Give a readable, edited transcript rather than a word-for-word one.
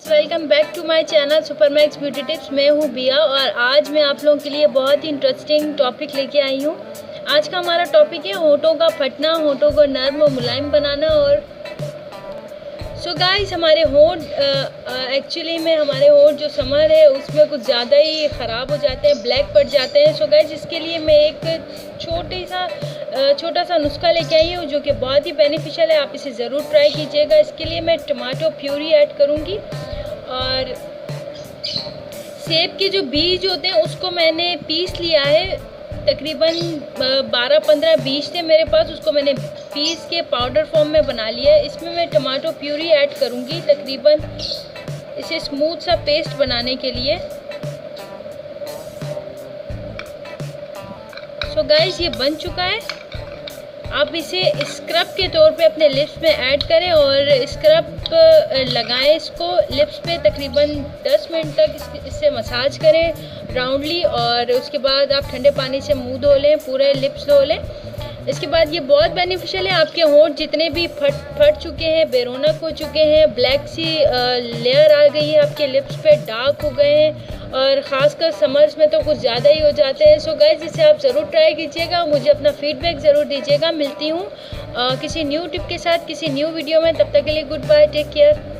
Welcome back to my channel super max beauty tips. मैं हूँ बिया और आज मैं आप लोगों के लिए बहुत ही इंटरेस्टिंग टॉपिक लेके आई हूँ। आज का हमारा टॉपिक है होठों का फटना, होठों को नर्म और मुलायम बनाना। और सो गाइस, हमारे होठ एक्चुअली में हमारे होठ जो समर है उसमें कुछ ज़्यादा ही ख़राब हो जाते हैं, ब्लैक पड़ जाते हैं। सो गाइस, इसके लिए मैं एक छोटा सा नुस्खा लेके आई हूँ जो कि बहुत ही बेनिफिशियल है। आप इसे ज़रूर ट्राई कीजिएगा। इसके लिए मैं टमाटो प्यूरी ऐड करूँगी और सेब के जो बीज होते हैं उसको मैंने पीस लिया है। तकरीबन 12-15 बीज थे मेरे पास, उसको मैंने पीस के पाउडर फॉर्म में बना लिया है। इसमें मैं टमाटो प्यूरी ऐड करूँगी तकरीबन इसे स्मूथ सा पेस्ट बनाने के लिए। सो गाइस, ये बन चुका है। आप इसे स्क्रब के तौर पे अपने लिप्स में ऐड करें और स्क्रब लगाएं इसको लिप्स पे। तकरीबन 10 मिनट तक इससे मसाज करें राउंडली और उसके बाद आप ठंडे पानी से मुंह धो लें, पूरे लिप्स धो लें। इसके बाद ये बहुत बेनिफिशियल है। आपके होंठ जितने भी फट चुके हैं, बेरौनक हो चुके हैं, ब्लैक सी लेयर आ गई है आपके लिप्स पे, डार्क हो गए हैं और ख़ासकर समर्स में तो कुछ ज़्यादा ही हो जाते हैं। सो गाइस, इसे आप ज़रूर ट्राई कीजिएगा, मुझे अपना फीडबैक ज़रूर दीजिएगा। मिलती हूँ किसी न्यू टिप के साथ किसी न्यू वीडियो में। तब तक के लिए गुड बाय, टेक केयर।